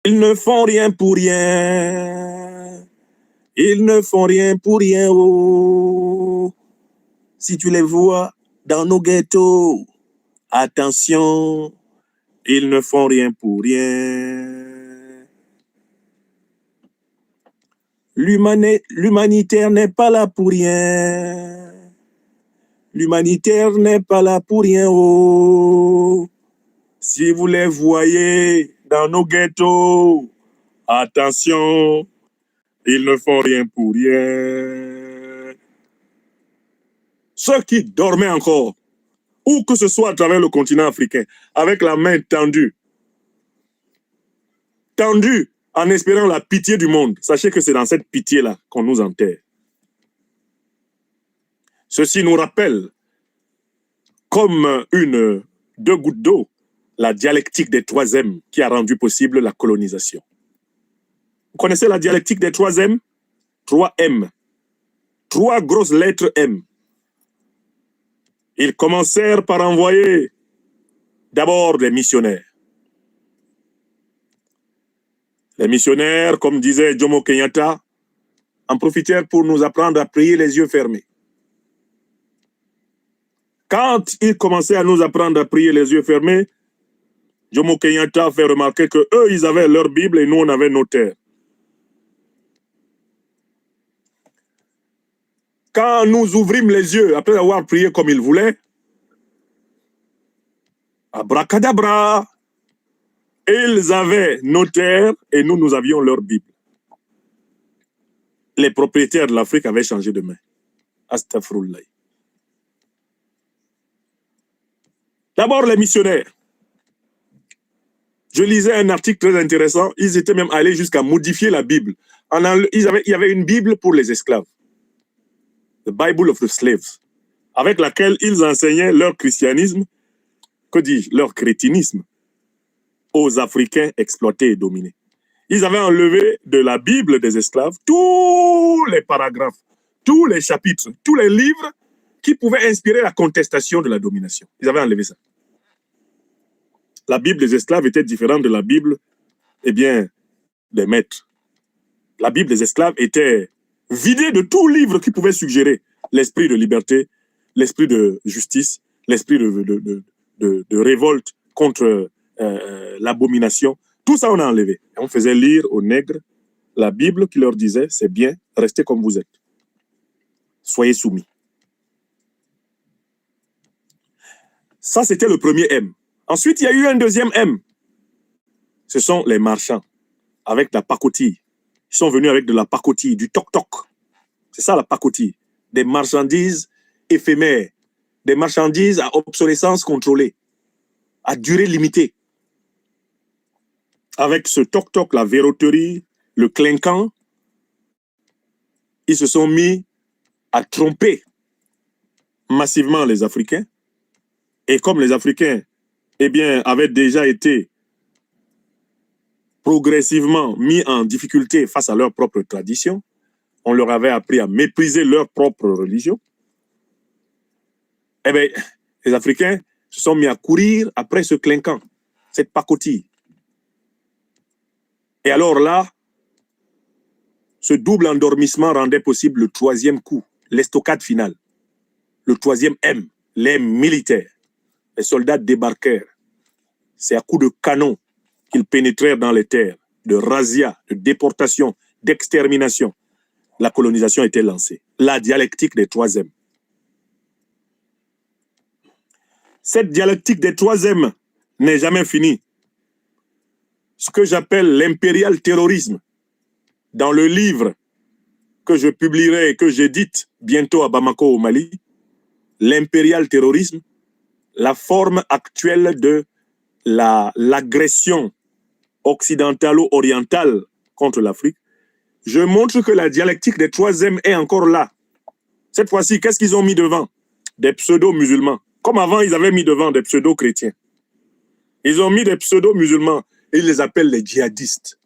Ils ne font rien pour rien. Ils ne font rien pour rien. Oh. Si tu les vois dans nos ghettos, attention, ils ne font rien pour rien. L'humanitaire n'est pas là pour rien. L'humanitaire n'est pas là pour rien. Oh. Si vous les voyez dans nos ghettos, attention, ils ne font rien pour rien. Ceux qui dormaient encore, où que ce soit à travers le continent africain, avec la main tendue en espérant la pitié du monde, sachez que c'est dans cette pitié-là qu'on nous enterre. Ceci nous rappelle, comme deux gouttes d'eau, la dialectique des 3 M qui a rendu possible la colonisation. Vous connaissez la dialectique des 3 M? 3 M. 3 grosses lettres M. Ils commencèrent par envoyer d'abord des missionnaires. Les missionnaires, comme disait Jomo Kenyatta, en profitèrent pour nous apprendre à prier les yeux fermés. Quand ils commençaient à nous apprendre à prier les yeux fermés, Jomo Kenyatta fait remarquer que eux, ils avaient leur Bible et nous, on avait nos terres. Quand nous ouvrîmes les yeux, après avoir prié comme ils voulaient, abracadabra, ils avaient nos terres et nous, nous avions leur Bible. Les propriétaires de l'Afrique avaient changé de main. Astaghfirullah. D'abord, les missionnaires. Je lisais un article très intéressant. Ils étaient même allés jusqu'à modifier la Bible. Il y avait une Bible pour les esclaves. The Bible of the Slaves. Avec laquelle ils enseignaient leur christianisme, que dis-je, leur crétinisme, aux Africains exploités et dominés. Ils avaient enlevé de la Bible des esclaves tous les paragraphes, tous les chapitres, tous les livres qui pouvaient inspirer la contestation de la domination. Ils avaient enlevé ça. La Bible des esclaves était différente de la Bible, des maîtres. La Bible des esclaves était vidée de tout livre qui pouvait suggérer l'esprit de liberté, l'esprit de justice, l'esprit de révolte contre l'abomination. Tout ça, on a enlevé. Et on faisait lire aux nègres la Bible qui leur disait, c'est bien, restez comme vous êtes. Soyez soumis. Ça, c'était le premier M. Ensuite, il y a eu un deuxième M. Ce sont les marchands, avec la pacotille. Ils sont venus avec de la pacotille, du toc-toc. C'est ça la pacotille. Des marchandises éphémères, des marchandises à obsolescence contrôlée, à durée limitée. Avec ce toc-toc, la verroterie, le clinquant, ils se sont mis à tromper massivement les Africains. Et comme les Africains, avaient déjà été progressivement mis en difficulté face à leur propre tradition, on leur avait appris à mépriser leur propre religion. Les Africains se sont mis à courir après ce clinquant, cette pacotille. Et alors là, ce double endormissement rendait possible le troisième coup, l'estocade finale. Le troisième M, l'M militaire. Les soldats débarquèrent. C'est à coups de canon qu'ils pénétrèrent dans les terres, de razzia, de déportation, d'extermination. La colonisation était lancée. La dialectique des 3 M. Cette dialectique des 3 M n'est jamais finie. Ce que j'appelle l'impérial terrorisme, dans le livre que je publierai et que j'édite bientôt à Bamako au Mali, l'impérial terrorisme, la forme actuelle de l'agression occidentalo-orientale contre l'Afrique, je montre que la dialectique des 3 M est encore là. Cette fois-ci, qu'est-ce qu'ils ont mis devant? Des pseudo-musulmans. Comme avant, ils avaient mis devant des pseudo-chrétiens. Ils ont mis des pseudo-musulmans et ils les appellent les djihadistes.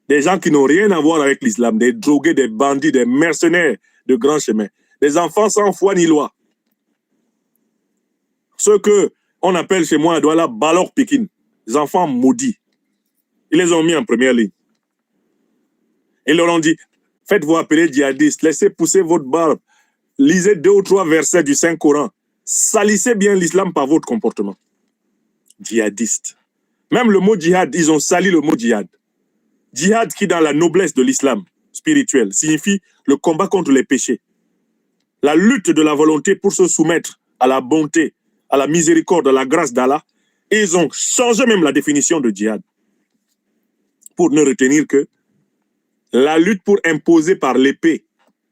Des gens qui n'ont rien à voir avec l'islam, des drogués, des bandits, des mercenaires de grands chemins, des enfants sans foi ni loi. Ceux qu'on appelle chez moi à Douala Balor Pékin, des enfants maudits. Ils les ont mis en première ligne. Ils leur ont dit, faites-vous appeler djihadistes, laissez pousser votre barbe, lisez 2 ou 3 versets du Saint-Coran, salissez bien l'islam par votre comportement. Djihadiste. Même le mot djihad, ils ont sali le mot djihad. Djihad qui, dans la noblesse de l'islam spirituel, signifie le combat contre les péchés. La lutte de la volonté pour se soumettre à la bonté, à la miséricorde, à la grâce d'Allah. Et ils ont changé même la définition de djihad pour ne retenir que la lutte pour imposer par l'épée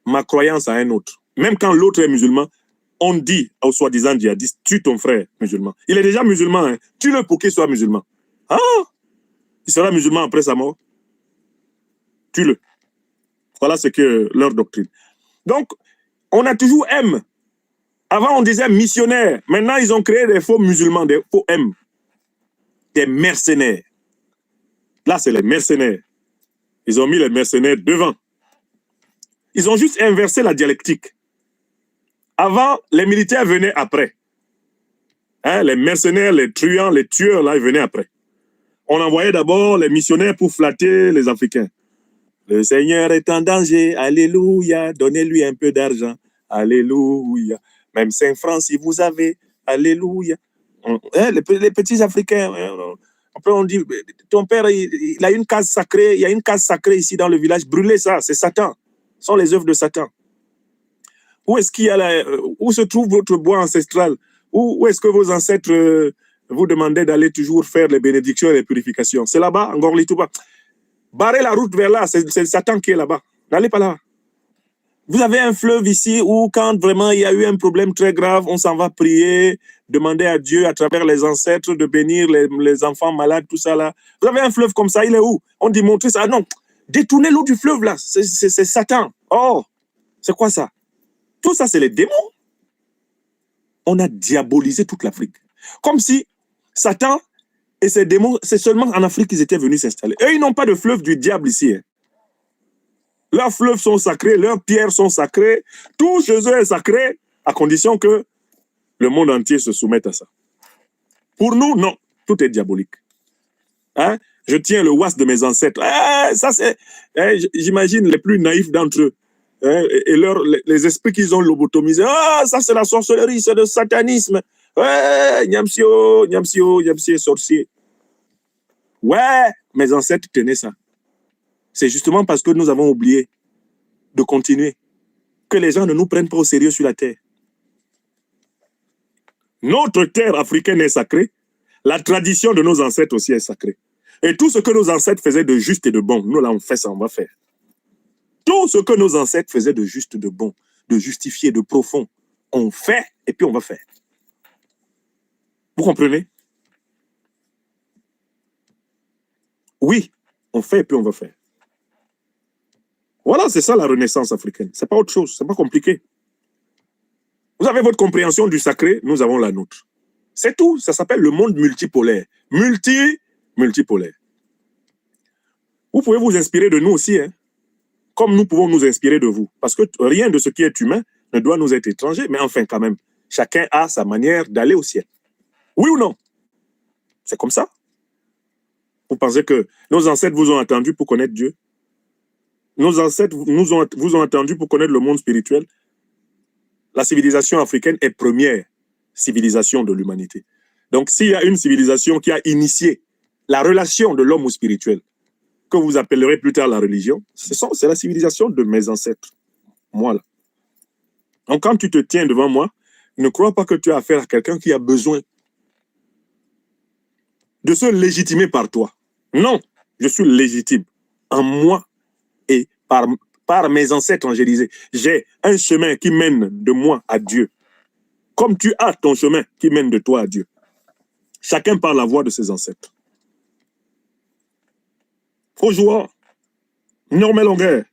ma croyance à un autre. Même quand l'autre est musulman, on dit aux soi-disant djihadistes, tue ton frère musulman. Il est déjà musulman, hein. Tue-le pour qu'il soit musulman. Ah, il sera musulman après sa mort. Tue-le. Voilà ce que leur doctrine. Donc, on a toujours M. Avant, on disait missionnaire. Maintenant, ils ont créé des faux musulmans, des faux M. Des mercenaires. Là, c'est les mercenaires. Ils ont mis les mercenaires devant. Ils ont juste inversé la dialectique. Avant, les militaires venaient après. Hein, les mercenaires, les truands, les tueurs, là, ils venaient après. On envoyait d'abord les missionnaires pour flatter les Africains. Le Seigneur est en danger, alléluia, donnez-lui un peu d'argent, alléluia. Même 5 francs si vous avez, alléluia. Les petits Africains, après on dit, ton père, il a une case sacrée, il y a une case sacrée ici dans le village, brûlez ça, c'est Satan. Ce sont les œuvres de Satan. Où est-ce qu'il y a où se trouve votre bois ancestral? Où est-ce que vos ancêtres vous demandaient d'aller toujours faire les bénédictions et les purifications? C'est là-bas, en Gorlitouba. Barrez la route vers là, c'est Satan qui est là-bas. N'allez pas là. Vous avez un fleuve ici où quand vraiment il y a eu un problème très grave, on s'en va prier, demander à Dieu à travers les ancêtres de bénir les enfants malades, tout ça là. Vous avez un fleuve comme ça, il est où? On dit montrez ça. Non, détournez l'eau du fleuve là, c'est Satan. Oh, c'est quoi ça? Tout ça, c'est les démons. On a diabolisé toute l'Afrique. Comme si Satan et ces démons, c'est seulement en Afrique qu'ils étaient venus s'installer. Eux, ils n'ont pas de fleuve du diable ici. Hein. Leurs fleuves sont sacrés, leurs pierres sont sacrées. Tout chez eux est sacré, à condition que le monde entier se soumette à ça. Pour nous, non. Tout est diabolique. Hein? Je tiens le was de mes ancêtres. Ça, c'est, j'imagine, les plus naïfs d'entre eux. Et les esprits qu'ils ont lobotomisés. Ah, ça, c'est la sorcellerie, c'est le satanisme. Ouais, Nyamsio, sorcier. Ouais, mes ancêtres tenaient ça. C'est justement parce que nous avons oublié de continuer que les gens ne nous prennent pas au sérieux sur la terre. Notre terre africaine est sacrée. La tradition de nos ancêtres aussi est sacrée. Et tout ce que nos ancêtres faisaient de juste et de bon, nous là, on fait ça, on va faire. Tout ce que nos ancêtres faisaient de juste, de bon, de justifié, de profond, on fait et puis on va faire. Vous comprenez? Oui, on fait et puis on va faire. Voilà, c'est ça la renaissance africaine. C'est pas autre chose, c'est pas compliqué. Vous avez votre compréhension du sacré, nous avons la nôtre. C'est tout, ça s'appelle le monde multipolaire. Multipolaire. Vous pouvez vous inspirer de nous aussi, hein, comme nous pouvons nous inspirer de vous. Parce que rien de ce qui est humain ne doit nous être étranger, mais enfin quand même, chacun a sa manière d'aller au ciel. Oui ou non? C'est comme ça. Vous pensez que nos ancêtres vous ont attendu pour connaître Dieu? Nos ancêtres vous ont attendu pour connaître le monde spirituel? La civilisation africaine est première civilisation de l'humanité. Donc, s'il y a une civilisation qui a initié la relation de l'homme au spirituel, que vous appellerez plus tard la religion, c'est la civilisation de mes ancêtres. Moi, là. Donc, quand tu te tiens devant moi, ne crois pas que tu as affaire à quelqu'un qui a besoin de se légitimer par toi. Non, je suis légitime en moi et par mes ancêtres angélisés. J'ai un chemin qui mène de moi à Dieu. Comme tu as ton chemin qui mène de toi à Dieu. Chacun par la voie de ses ancêtres. Faut jouer. Normal longueur.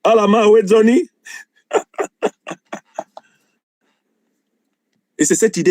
Alama Wedzoni. Et c'est cette idée